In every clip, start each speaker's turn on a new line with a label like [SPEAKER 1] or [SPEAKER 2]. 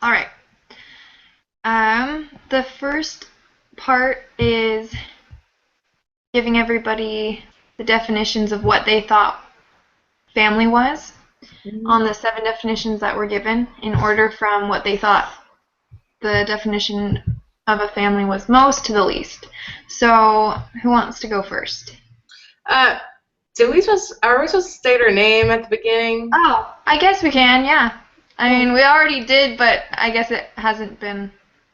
[SPEAKER 1] All right. The first part is giving everybody the definitions of what they thought family was
[SPEAKER 2] Mhm.
[SPEAKER 1] on the 7 definitions that were given in order from what they thought the definition of a family was most to the least. So, who wants to go first?
[SPEAKER 2] Uh, are we supposed to state her name at the beginning?
[SPEAKER 1] Oh, I guess we can, yeah. I mean, we already did, but I guess it hasn't been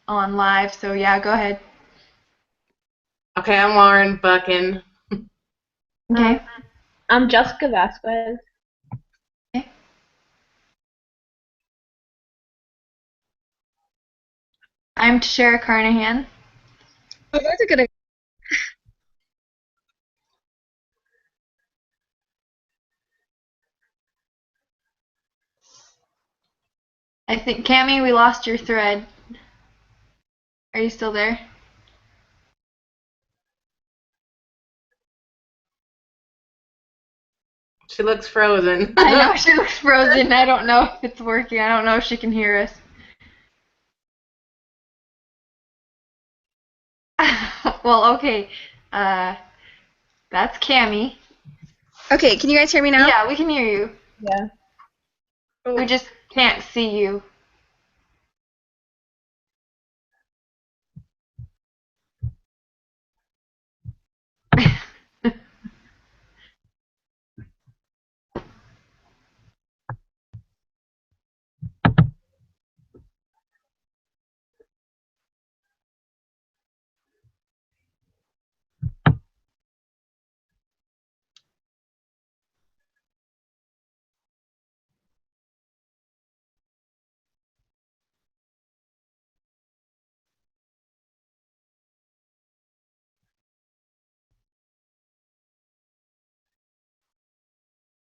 [SPEAKER 1] on live, so yeah, go ahead.
[SPEAKER 2] Okay, I'm Lauren Buckin.
[SPEAKER 1] Okay.
[SPEAKER 3] I'm Jessica Vasquez.
[SPEAKER 1] Okay. I'm Tashara Carnahan.
[SPEAKER 4] Oh, that's a good idea.
[SPEAKER 1] I think, Cami, we lost your thread. Are you still there?
[SPEAKER 2] She looks frozen.
[SPEAKER 1] I know she looks frozen. I don't know if it's working. I don't know if she can hear us. Well, okay. Uh, that's Cami.
[SPEAKER 4] Okay, can you guys hear me now?
[SPEAKER 1] Yeah, we can hear you.
[SPEAKER 3] Yeah.
[SPEAKER 1] We just can't see you.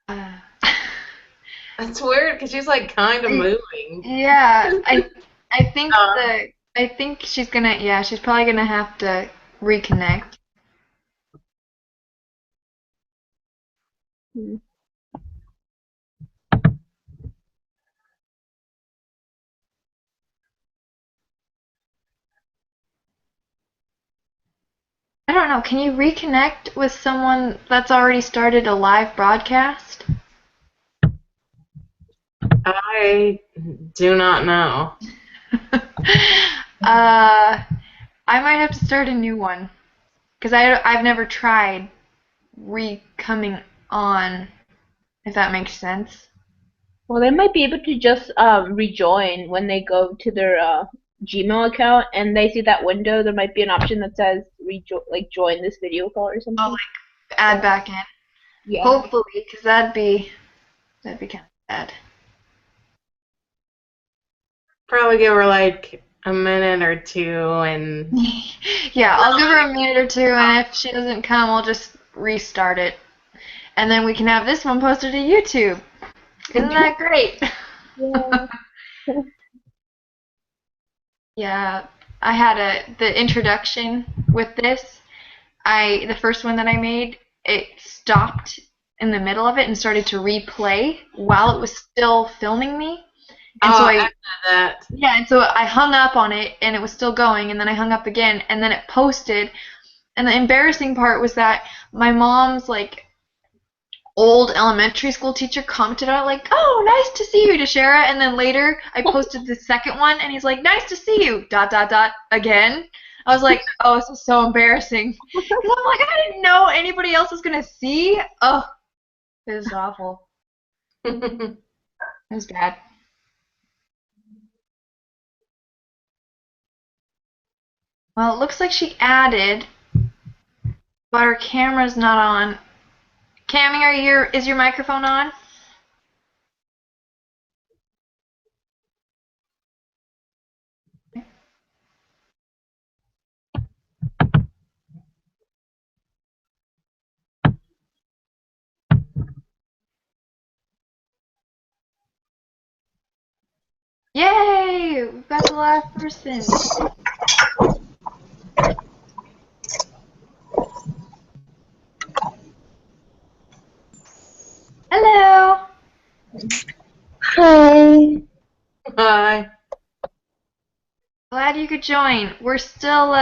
[SPEAKER 1] Uh,
[SPEAKER 2] That's weird because she's like kind of moving.
[SPEAKER 1] yeah, I think
[SPEAKER 2] Uh,
[SPEAKER 1] she's gonna, yeah, she's probably gonna have to reconnect.
[SPEAKER 3] Hmm.
[SPEAKER 1] I don't know. Can you reconnect with someone that's already started a live broadcast?
[SPEAKER 2] I do not know.
[SPEAKER 1] I might have to start a new one because I've never tried coming on, if that makes sense.
[SPEAKER 3] Well, they might be able to just rejoin when they go to their Gmail account and they see that window. There might be an option that says like join this video call or
[SPEAKER 1] Oh,
[SPEAKER 3] something.
[SPEAKER 1] like add back in.
[SPEAKER 3] Yeah.
[SPEAKER 1] Hopefully, because that'd be kind of sad.
[SPEAKER 2] Probably give her like a minute or two and
[SPEAKER 1] Yeah, I'll give her a minute or two, and if she doesn't come, I'll just restart it, and then we can have this one posted to YouTube. Isn't that great?
[SPEAKER 3] Yeah.
[SPEAKER 1] Yeah, I had the introduction with this. The first one that I made, it stopped in the middle of it and started to replay while it was still filming me. And so
[SPEAKER 2] oh,
[SPEAKER 1] I
[SPEAKER 2] after that.
[SPEAKER 1] yeah, and so I hung up on it and it was still going and then I hung up again and then it posted. And the embarrassing part was that my mom's like old elementary school teacher commented on it like, "Oh, nice to see you, Deshara." And then later I posted the second one and he's like, "Nice to see you." Dot dot dot again. I was like, "Oh, this is so embarrassing." Because I'm like, I didn't know anybody else was gonna see. Oh, it was awful. It was bad. Well, it looks like she added, but her camera's not on. Cammy, is your microphone on? Yay! We've got the last person. Hello.
[SPEAKER 4] Hi.
[SPEAKER 2] Hi.
[SPEAKER 1] Glad you could join. We're still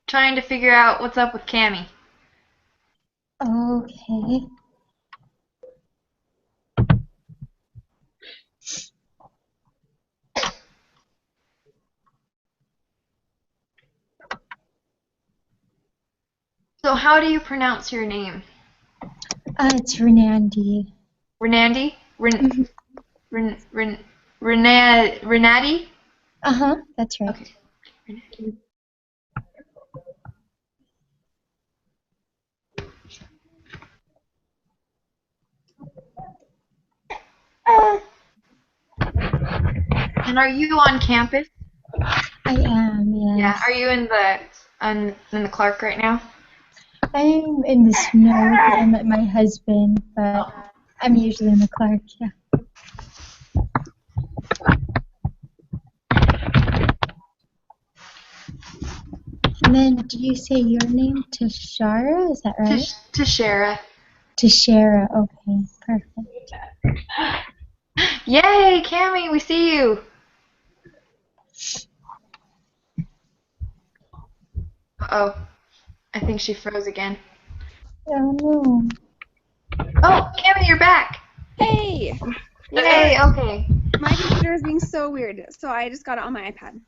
[SPEAKER 1] trying to figure out what's up with Cammy.
[SPEAKER 5] Okay.
[SPEAKER 1] So how do you pronounce your name?
[SPEAKER 5] It's Renandi.
[SPEAKER 1] Renandi? Renati?
[SPEAKER 5] That's right.
[SPEAKER 1] Okay. Renati. And are you on campus?
[SPEAKER 5] I am, yes.
[SPEAKER 1] Yeah. Are you in the Clark right now?
[SPEAKER 5] I'm in the snow because I'm at my husband, but I'm usually in the Clark, yeah. And then, did you say your name? Tashara? Is that right?
[SPEAKER 1] Tashara.
[SPEAKER 5] Tashara, okay, perfect.
[SPEAKER 1] Yay, Cammy, we see you. Uh-oh. I think she froze again.
[SPEAKER 5] Oh no.
[SPEAKER 1] Oh, Cammy, you're back.
[SPEAKER 4] Hey!
[SPEAKER 1] Yay, okay.
[SPEAKER 4] My computer is being so weird, so I just got it on my iPad.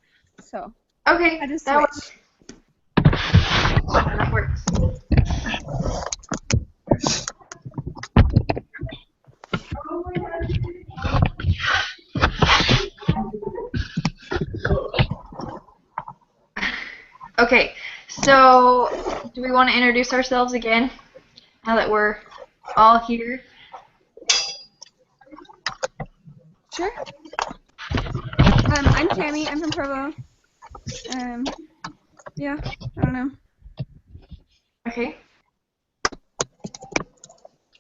[SPEAKER 4] So,
[SPEAKER 1] Okay,
[SPEAKER 4] I just
[SPEAKER 1] that
[SPEAKER 4] switched.
[SPEAKER 1] That works. Okay, so do we want to introduce ourselves again now that we're all here?
[SPEAKER 4] Sure. I'm Tammy. I'm from Provo. Yeah, I don't know.
[SPEAKER 1] Okay.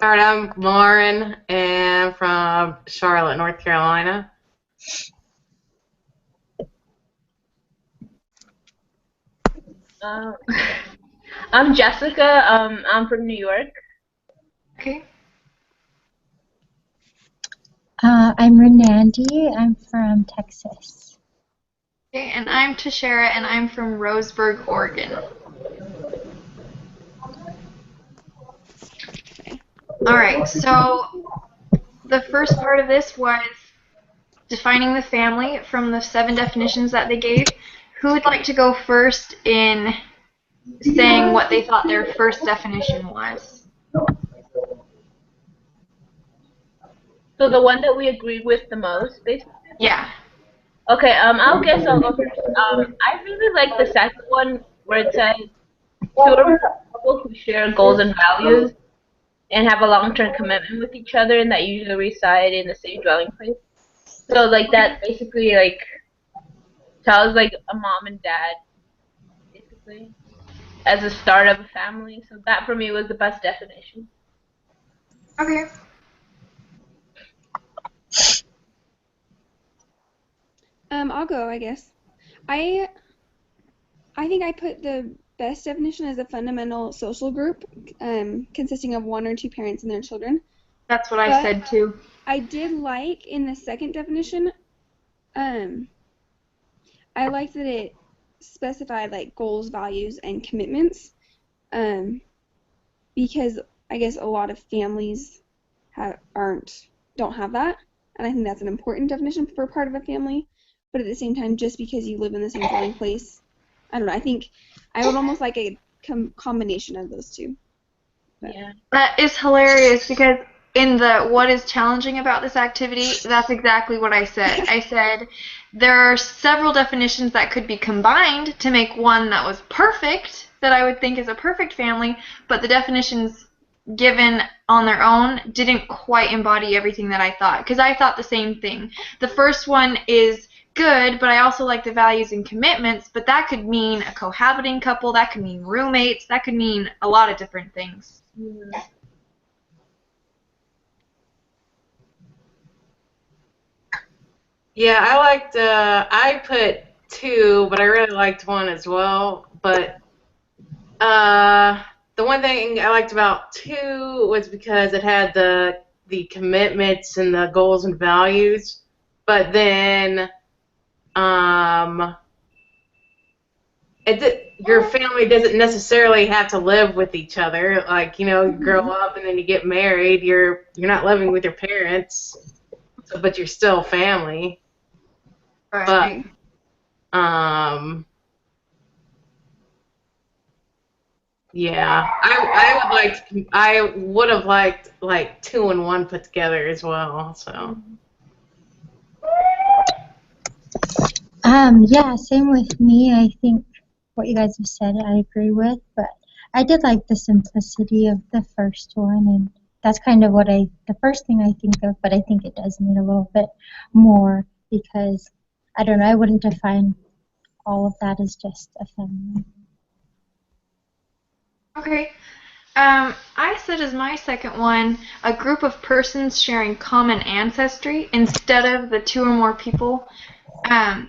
[SPEAKER 2] All right, I'm Lauren, and from Charlotte, North Carolina.
[SPEAKER 3] I'm Jessica. I'm from New York.
[SPEAKER 1] Okay.
[SPEAKER 5] I'm Renandi. I'm from Texas.
[SPEAKER 1] Okay, and I'm Tashara, and I'm from Roseburg, Oregon. Alright, so the first part of this was defining the family from the 7 definitions that they gave. Who would like to go first in saying what they thought their first definition was?
[SPEAKER 3] So the one that we agreed with the most, basically?
[SPEAKER 1] Yeah.
[SPEAKER 3] Okay, I'll guess I'll go first. I really like the second one where it says two or more people who share goals and values and have a long-term commitment with each other and that usually reside in the same dwelling place. So like that basically like tells like a mom and dad basically as a start of a family. So that for me was the best definition.
[SPEAKER 1] Okay.
[SPEAKER 4] I'll go, I guess. I think I put the best definition as a fundamental social group, consisting of 1 or 2 parents and their children.
[SPEAKER 1] That's what I said too.
[SPEAKER 4] I did like in the second definition, I liked that it specified like goals, values, and commitments, because I guess a lot of families don't have that, and I think that's an important definition for part of a family. But at the same time, just because you live in the same dwelling place, I don't know. I think I would almost like a combination of those two. But.
[SPEAKER 3] Yeah.
[SPEAKER 1] That is hilarious because in the what is challenging about this activity, that's exactly what I said. I said there are several definitions that could be combined to make one that was perfect, that I would think is a perfect family, but the definitions given on their own didn't quite embody everything that I thought, because I thought the same thing. The first one is good, but I also like the values and commitments, but that could mean a cohabiting couple, that could mean roommates, that could mean a lot of different things.
[SPEAKER 2] Yeah, I liked, I put 2, but I really liked 1 as well. But the one thing I liked about 2 was because it had the commitments and the goals and values. But then your family doesn't necessarily have to live with each other. Like, you grow up and then you get married. You're not living with your parents, but you're still family.
[SPEAKER 1] Right.
[SPEAKER 2] But yeah, I would have liked like 2 and 1 put together as well. So.
[SPEAKER 5] Yeah, same with me. I think what you guys have said, I agree with, but I did like the simplicity of the first one, and that's kind of the first thing I think of, but I think it does need a little bit more because, I don't know, I wouldn't define all of that as just a family.
[SPEAKER 1] Okay. I said as my second one, a group of persons sharing common ancestry instead of the 2 or more people.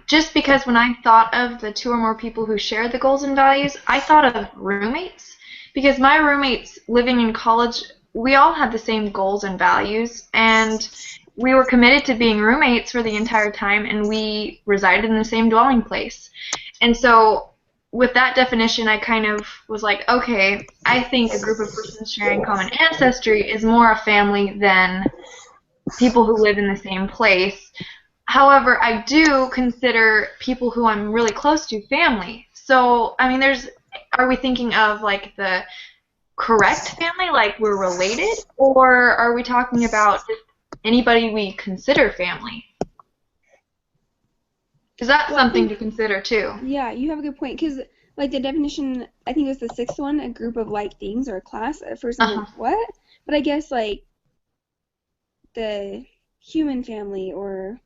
[SPEAKER 1] Just because when I thought of the 2 or more people who share the goals and values, I thought of roommates. Because my roommates living in college, we all had the same goals and values, and we were committed to being roommates for the entire time, and we resided in the same dwelling place. And so with that definition, I kind of was like, okay, I think a group of persons sharing common ancestry is more a family than people who live in the same place. However, I do consider people who I'm really close to family. So, I mean, are we thinking of like the correct family, like we're related, or are we talking about just anybody we consider family? Because that's something to consider too.
[SPEAKER 4] Yeah, you have a good point. Because, like, the definition, I think it was the sixth one, a group of like things or a class. At first, I'm like, what? But I guess, like, the human family or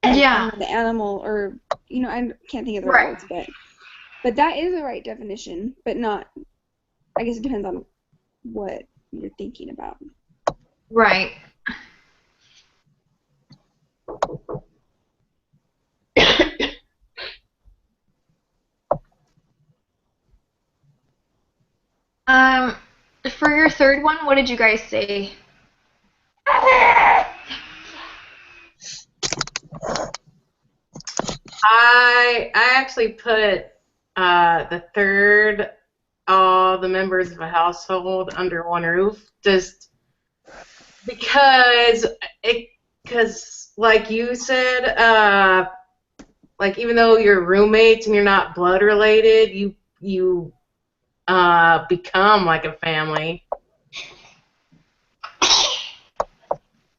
[SPEAKER 4] I don't know, the animal or, I can't think of the right words, but that is the right definition, but not, I guess it depends on what you're thinking about.
[SPEAKER 1] Right. For your third one, what did you guys say?
[SPEAKER 2] I actually put the third, all the members of a household under one roof, just because like you said, like even though you're roommates and you're not blood related, you become like a family.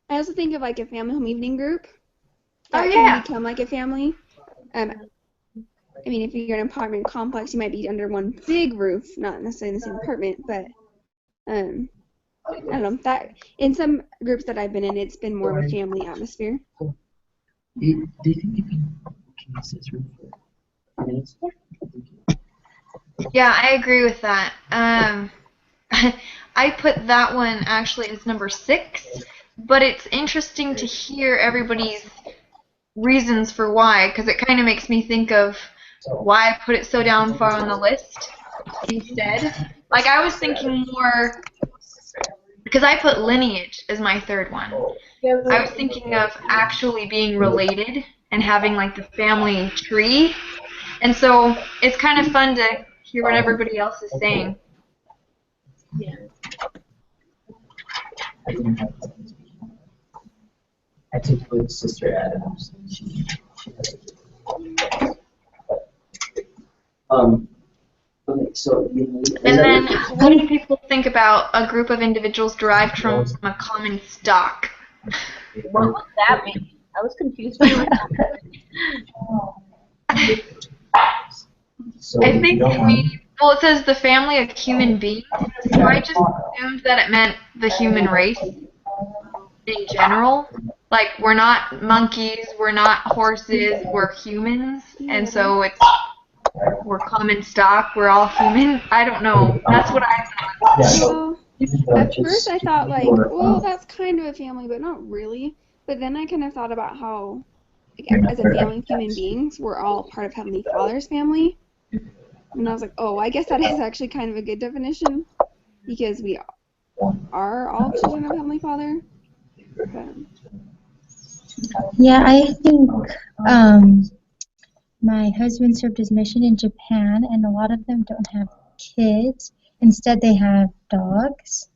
[SPEAKER 4] I also think of like a family home evening group that can become like a family. I mean, if you're in an apartment complex, you might be under one big roof, not necessarily in the same apartment, but I don't know, that in some groups that I've been in, it's been more of a family atmosphere.
[SPEAKER 6] Do you think you can use this room for minutes?
[SPEAKER 1] Yeah, I agree with that. I put that one actually as number 6, but it's interesting to hear everybody's reasons for why, because it kind of makes me think of why I put it so down far on the list instead. Like, I was thinking more, because I put lineage as my third one. I was thinking of actually being related and having like the family tree. And so it's kind of fun to hear what everybody else is saying.
[SPEAKER 3] Yeah.
[SPEAKER 6] I took with Sister Adams. Okay, so
[SPEAKER 1] and then what do people think about a group of individuals derived from a common stock?
[SPEAKER 3] What would that mean? I was confused by what
[SPEAKER 1] I think it means, well, it says the family of human beings, so I just assumed that it meant the human race in general. Like, we're not monkeys, we're not horses, we're humans, and so we're common stock, we're all human. I don't know. That's what I thought.
[SPEAKER 4] Well, at first I thought like, well, that's kind of a family, but not really. But then I kind of thought about how, like, as a family of human beings, we're all part of Heavenly Father's family. And I was like, oh, I guess that is actually kind of a good definition, because we are all children of Heavenly Father. But,
[SPEAKER 5] Yeah, I think my husband served his mission in Japan, and a lot of them don't have kids. Instead, they have dogs.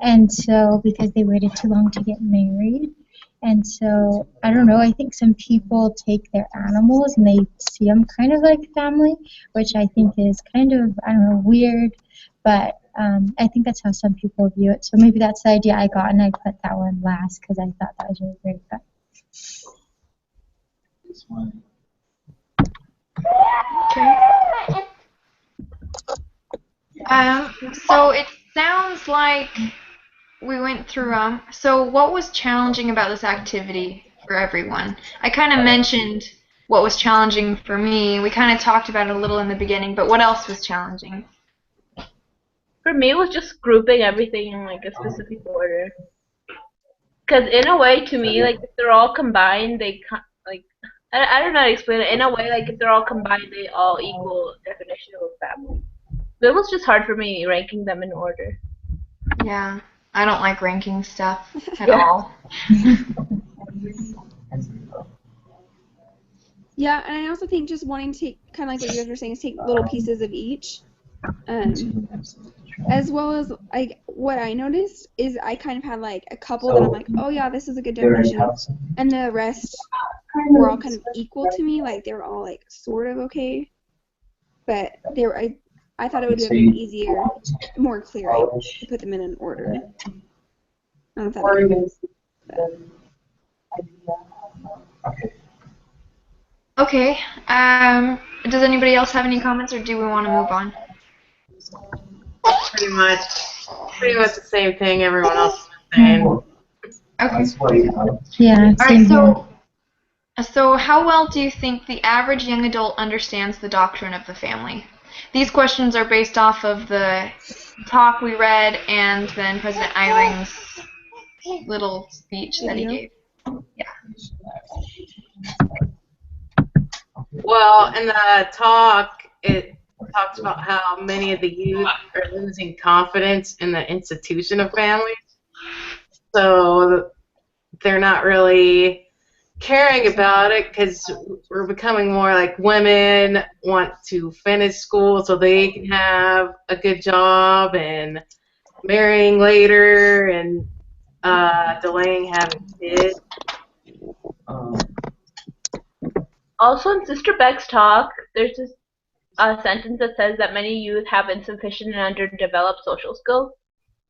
[SPEAKER 5] And so, because they waited too long to get married. And so, I don't know, I think some people take their animals and they see them kind of like family, which I think is kind of, I don't know, weird. But I think that's how some people view it. So maybe that's the idea I got, and I put that one last because I thought that was really great. But
[SPEAKER 1] So it sounds like we went through so what was challenging about this activity for everyone? I kind of mentioned what was challenging for me. We kind of talked about it a little in the beginning, but what else was challenging?
[SPEAKER 3] For me, it was just grouping everything in like a specific order. Because in a way, to me, like if they're all combined, they like I don't know how to explain it. In a way, like if they're all combined, they all equal definition of a family. But it was just hard for me ranking them in order.
[SPEAKER 1] Yeah, I don't like ranking stuff at all.
[SPEAKER 4] Yeah, and I also think just wanting to take, kind of like what you guys were saying, is take little pieces of each. As well as, like, what I noticed is I kind of had, like, a couple that I'm like, oh yeah, this is a good definition, and the rest were all kind of equal to me, like, they were all, like, sort of okay, but they were, I thought it would have been easier, more clear, to put them in an order. I don't know if that makes sense.
[SPEAKER 1] Okay. Does anybody else have any comments, or do we want to move on?
[SPEAKER 2] Pretty much the same thing everyone else is saying.
[SPEAKER 1] Okay.
[SPEAKER 5] yeah,
[SPEAKER 1] All
[SPEAKER 5] same
[SPEAKER 1] right.
[SPEAKER 5] here.
[SPEAKER 1] So how well do you think the average young adult understands the doctrine of the family? These questions are based off of the talk we read and then President Eyring's little speech that he gave. Yeah.
[SPEAKER 2] Well, in the talk, it talks about how many of the youth are losing confidence in the institution of families. So they're not really caring about it because we're becoming more like women want to finish school so they can have a good job and marrying later and delaying having kids.
[SPEAKER 3] Also, in Sister Beck's talk, there's this sentence that says that many youth have insufficient and underdeveloped social skills.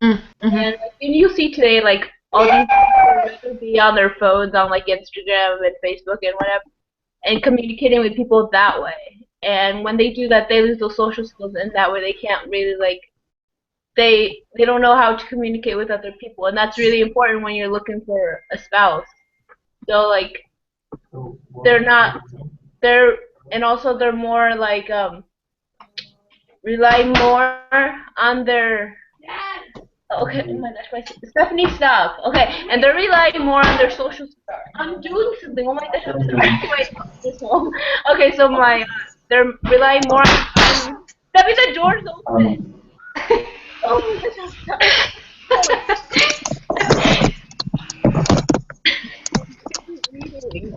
[SPEAKER 1] Mm-hmm.
[SPEAKER 3] And you see today, like, all these people rather be on their phones on, like, Instagram and Facebook and whatever, and communicating with people that way. And when they do that, they lose those social skills, and that way they can't really, like, they don't know how to communicate with other people. And that's really important when you're looking for a spouse. So, like, and also they're more, like, relying more on their, okay, oh my gosh, Stephanie, stop. Okay, and they're relying more on their social. I'm doing something. Oh my gosh, I'm sorry. Okay, so they're relying more on. Stephanie, the door's open. Oh my gosh, I'm sorry.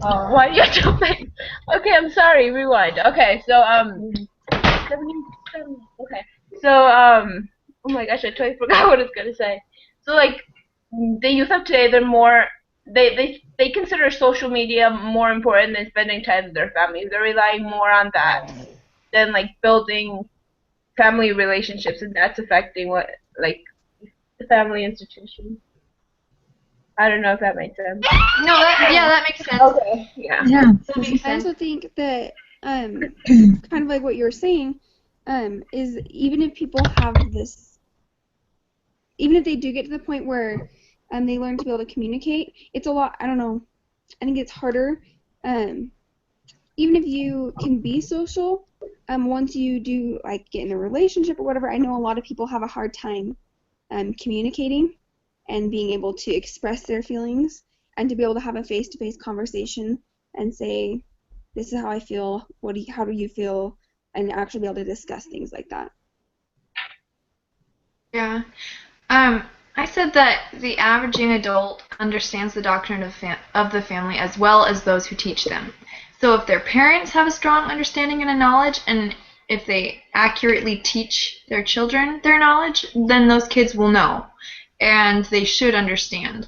[SPEAKER 3] Why are you jumping? Okay, I'm sorry. Rewind. Okay, so okay, so oh my gosh, I totally forgot what I was gonna say. So, like, the youth of today, they're more, they consider social media more important than spending time with their families. They're relying more on that than, like, building family relationships, and that's affecting what, like, the family institution. I don't know if that makes sense.
[SPEAKER 1] No, that makes sense.
[SPEAKER 3] Okay, yeah.
[SPEAKER 1] That makes
[SPEAKER 4] I
[SPEAKER 1] sense.
[SPEAKER 4] also think that kind of like what you were saying, is even if people have this, even if they do get to the point where they learn to be able to communicate, it's a lot, I don't know, I think it's harder. Even if you can be social, once you do, like, get in a relationship or whatever, I know a lot of people have a hard time communicating and being able to express their feelings and to be able to have a face-to-face conversation and say, this is how I feel, how do you feel, and actually be able to discuss things like that.
[SPEAKER 1] Yeah. I said that the average young adult understands the doctrine of the family as well as those who teach them. So if their parents have a strong understanding and a knowledge, and if they accurately teach their children their knowledge, then those kids will know, and they should understand.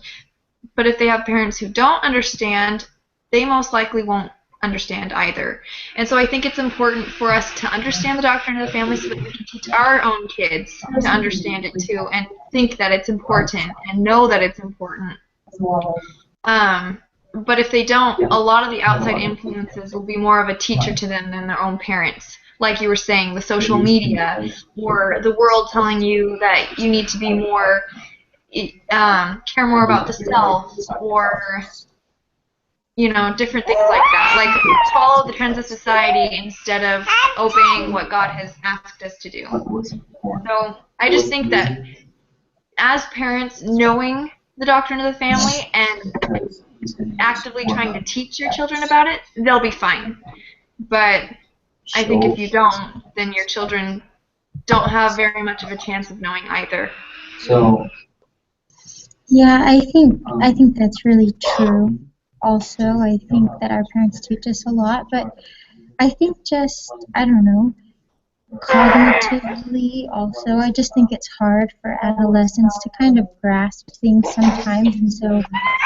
[SPEAKER 1] But if they have parents who don't understand, they most likely won't understand either. And so I think it's important for us to understand the doctrine of the family so that we can teach our own kids to understand it too, and think that it's important and know that it's important. But if they don't, a lot of the outside influences will be more of a teacher to them than their own parents. Like you were saying, the social media or the world telling you that you need to be more, care more about the self, or different things like that. Like follow the trends of society instead of obeying what God has asked us to do. So I just think that as parents, knowing the doctrine of the family and actively trying to teach your children about it, they'll be fine. But I think if you don't, then your children don't have very much of a chance of knowing either.
[SPEAKER 6] So
[SPEAKER 5] Yeah, I think that's really true. Also, I think that our parents teach us a lot, but I think I don't know, cognitively also, I just think it's hard for adolescents to kind of grasp things sometimes, and so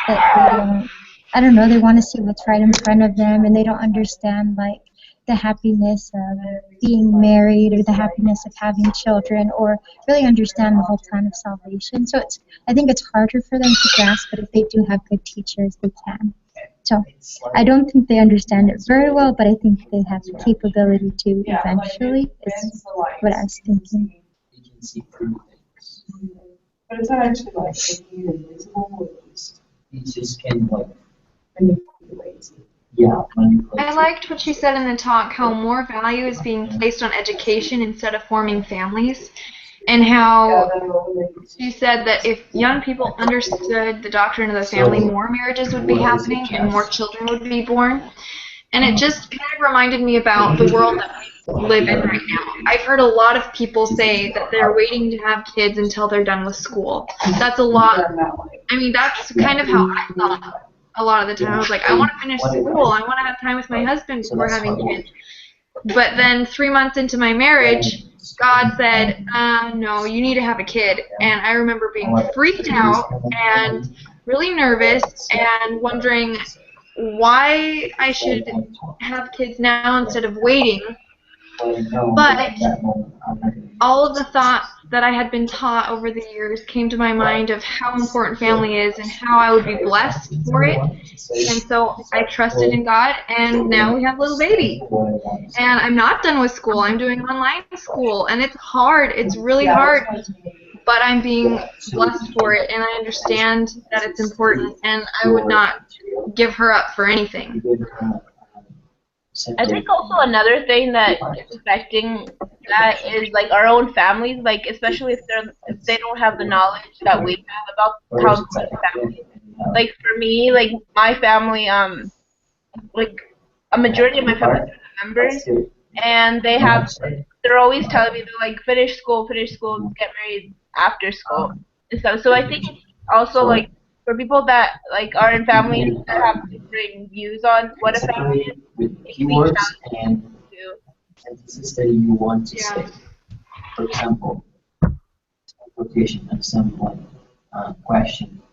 [SPEAKER 5] that I don't know, they want to see what's right in front of them, and they don't understand like the happiness of being married or the happiness of having children, or really understand the whole plan of salvation. So I think it's harder for them to grasp, but if they do have good teachers, they can. So I don't think they understand it very well, but I think they have the capability to eventually, is what I was thinking.
[SPEAKER 6] you can see through things.
[SPEAKER 2] But it's not actually like making it invisible.
[SPEAKER 6] You just can like
[SPEAKER 2] Manipulate.
[SPEAKER 6] manipulate.
[SPEAKER 1] I liked what she said in the talk, how more value is being placed on education instead of forming families, and how she said that if young people understood the doctrine of the family, more marriages would be happening and more children would be born. And it just kind of reminded me about the world that we live in right now. I've heard a lot of people say that they're waiting to have kids until they're done with school. That's a lot. I mean, that's kind of how I thought a lot of the time. I was like, I want to finish school. I want to have time with my husband before having kids. But then 3 months into my marriage, God said, no, you need to have a kid. And I remember being freaked out and really nervous and wondering why I should have kids now instead of waiting. But all of the thoughts that I had been taught over the years came to my mind of how important family is and how I would be blessed for it. And so I trusted in God, and now we have a little baby. And I'm not done with school. I'm doing online school, and it's hard. It's really hard. But I'm being blessed for it, and I understand that it's important, and I would not give her up for anything.
[SPEAKER 3] I think also another thing that is affecting that is like our own families, like especially if they don't have the knowledge that we have about how important family is. Like for me, like my family, like a majority of my family are members, and they're always telling me, they're like, finish school, get married after school and stuff. So I think it's also like for people that like are in families that have different views on what a family is,
[SPEAKER 6] with
[SPEAKER 3] it can be
[SPEAKER 6] keywords
[SPEAKER 3] challenging
[SPEAKER 6] and
[SPEAKER 3] to.
[SPEAKER 6] sentences that you want to
[SPEAKER 1] Yeah.
[SPEAKER 6] say. For example, quotation of some question.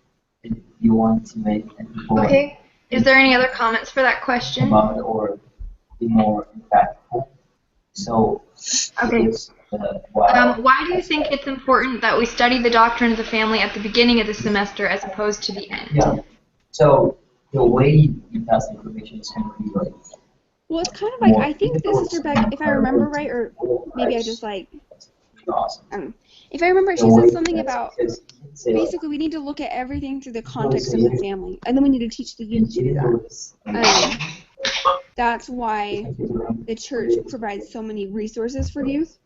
[SPEAKER 6] If you want to make a people
[SPEAKER 1] Okay. Is there any other comments for that question?
[SPEAKER 6] about it or be more impactful. So
[SPEAKER 1] Okay.
[SPEAKER 6] wow.
[SPEAKER 1] Why do you think it's important that we study the doctrine of the family at the beginning of the semester as opposed to the end?
[SPEAKER 6] Yeah. So the way you pass information is going to be like.
[SPEAKER 4] Well, it's kind of like, I think this, Sister Beck, if I remember right, or maybe I just like,
[SPEAKER 6] Awesome.
[SPEAKER 4] I don't know. If I remember, she said something about, basically, we need to look at everything through the context of the family, and then we need to teach the youth to do that. That's why the church provides so many resources for youth,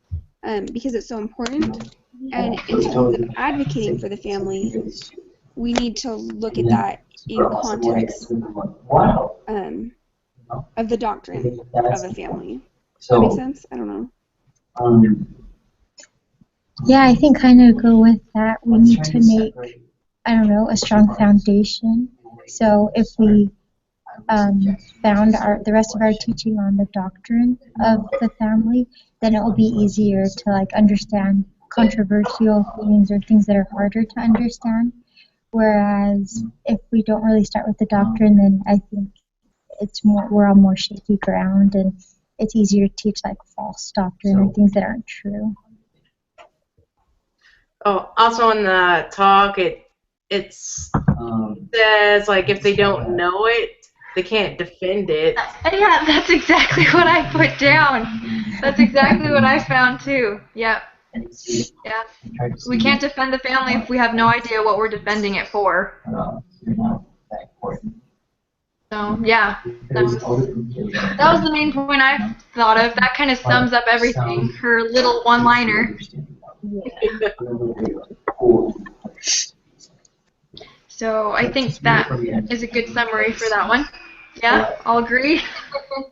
[SPEAKER 4] because it's so important. And in terms of advocating for the family, we need to look at that in context of the doctrine of a family. Does that make sense? I don't know.
[SPEAKER 5] Yeah, I think kind of go with that. We need to make, I don't know, a strong foundation. So if we found the rest of our teaching on the doctrine of the family, then it will be easier to like understand controversial things or things that are harder to understand. Whereas if we don't really start with the doctrine, then I think we're on more shaky ground, and it's easier to teach like false doctrine or things that aren't true.
[SPEAKER 2] Oh, also in the talk, it says like if they don't know it, they can't defend it.
[SPEAKER 1] Yeah, that's exactly what I put down. That's exactly what I found too. Yep. Yeah. We can't defend the family if we have no idea what we're defending it for. So yeah, that was the main point I thought of. That kind of sums up everything. Her little one-liner. So I think that is a good summary for that one. Yeah, all agree?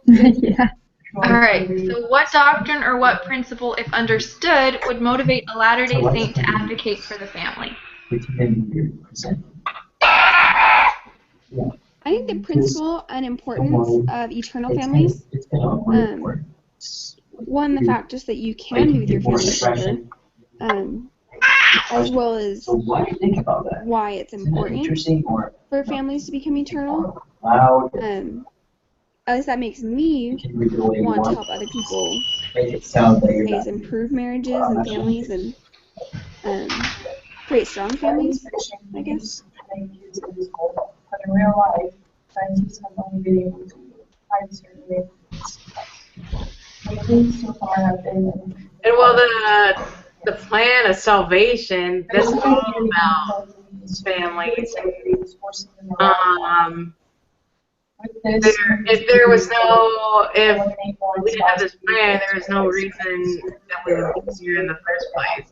[SPEAKER 5] Yeah.
[SPEAKER 1] Alright, so what doctrine or what principle, if understood, would motivate a Latter-day Saint to advocate for the family?
[SPEAKER 4] I think the principle and importance of eternal families. One, the fact just that you can be with your family forever, as well as why it's important for families to become eternal. At least that makes me want to help other people, I guess, improve marriages and families and create strong families, I guess.
[SPEAKER 7] But in real life, scientists have only been able to find certain methods. But things so far have been.
[SPEAKER 2] And well, the plan of salvation, that's all about families. If we didn't have this plan, there was no reason that we would be here in the first place.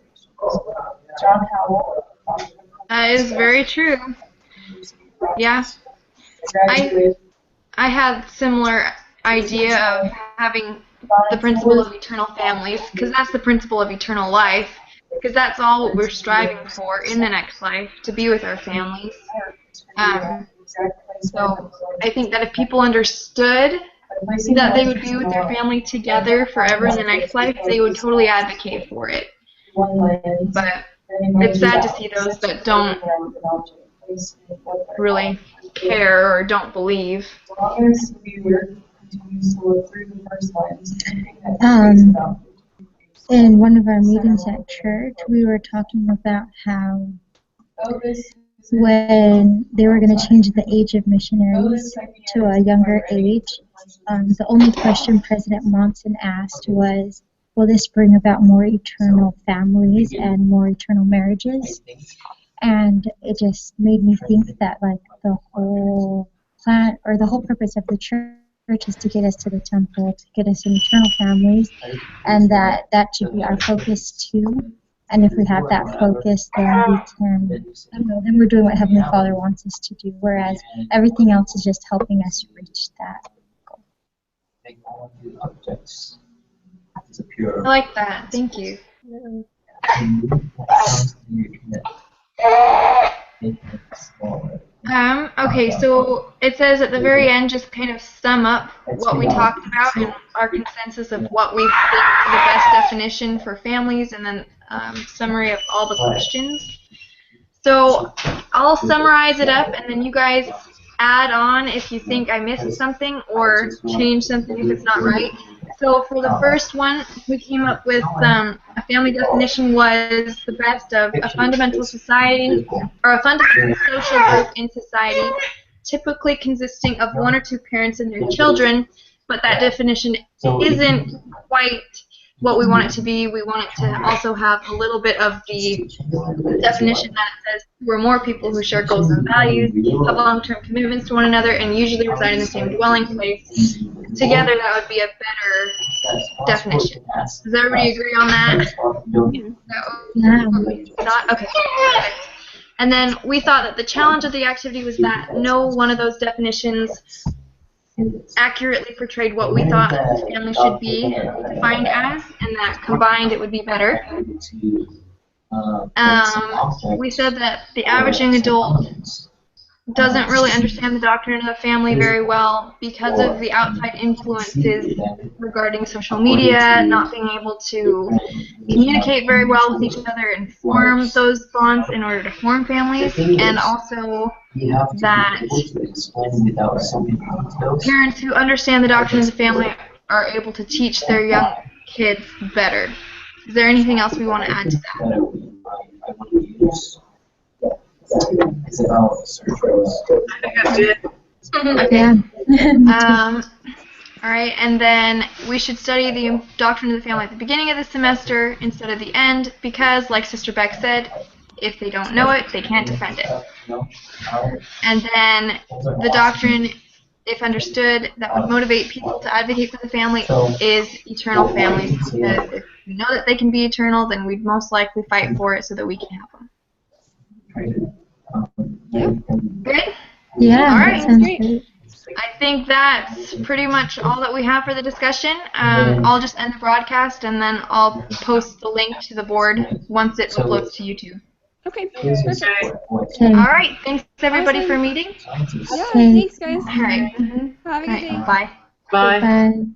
[SPEAKER 1] That is very true. Yeah. I had similar idea of having the principle of eternal families, because that's the principle of eternal life, because that's all what we're striving for in the next life, to be with our families. So I think that if people understood that they would be with their family together forever in the next life, they would totally advocate for it. But it's sad to see those that don't really care or don't believe.
[SPEAKER 5] In one of our meetings at church, we were talking about how when they were going to change the age of missionaries to a younger age, the only question President Monson asked was, will this bring about more eternal families and more eternal marriages? And it just made me think that like the whole plan or the whole purpose of the church is to get us to the temple, to get us in eternal families, and that should be our focus too. And if we have that focus, then we can, then we're doing what Heavenly Father wants us to do, whereas everything else is just helping us reach that goal.
[SPEAKER 1] I like that. Thank you. Okay, so it says at the very end, just kind of sum up what we talked about and our consensus of what we think the best definition for families, and then summary of all the questions. So I'll summarize it up, and then you guys add on if you think I missed something, or change something if it's not right. So for the first one, we came up with a family definition was the best of a fundamental society, or a fundamental social group in society, typically consisting of one or two parents and their children, but that definition isn't quite what we want it to be. We want it to also have a little bit of the definition that it says two or more people who share goals and values, have long-term commitments to one another, and usually reside in the same dwelling place. Together, that would be a better definition. Does everybody agree on that? Not? Okay. And then we thought that the challenge of the activity was that no one of those definitions accurately portrayed what we thought family should be defined as, and that combined it would be better. We said that the average young adult doesn't really understand the doctrine of the family very well because of the outside influences regarding social media, not being able to communicate very well with each other and form those bonds in order to form families, and also that parents who understand the doctrine of the family are able to teach their young kids better. Is there anything else we want to add to that?
[SPEAKER 6] It's about
[SPEAKER 2] I think that's it.
[SPEAKER 1] Okay. All right, and then we should study the doctrine of the family at the beginning of the semester instead of the end because, like Sister Beck said, if they don't know it, they can't defend it. And then the doctrine, if understood, that would motivate people to advocate for the family is eternal families, because if we know that they can be eternal, then we'd most likely fight for it so that we can have them. Good?
[SPEAKER 5] Yeah,
[SPEAKER 1] All
[SPEAKER 5] that
[SPEAKER 1] right.
[SPEAKER 5] sounds great.
[SPEAKER 1] I think that's pretty much all that we have for the discussion. I'll just end the broadcast and then I'll post the link to the board once it uploads to YouTube.
[SPEAKER 4] Okay, perfect.
[SPEAKER 5] Okay.
[SPEAKER 1] All right. Thanks everybody
[SPEAKER 4] Awesome.
[SPEAKER 1] for meeting.
[SPEAKER 4] Yeah,
[SPEAKER 5] Okay.
[SPEAKER 4] thanks guys.
[SPEAKER 1] All right.
[SPEAKER 4] Have a good day.
[SPEAKER 1] Bye.
[SPEAKER 2] Bye.
[SPEAKER 5] Bye.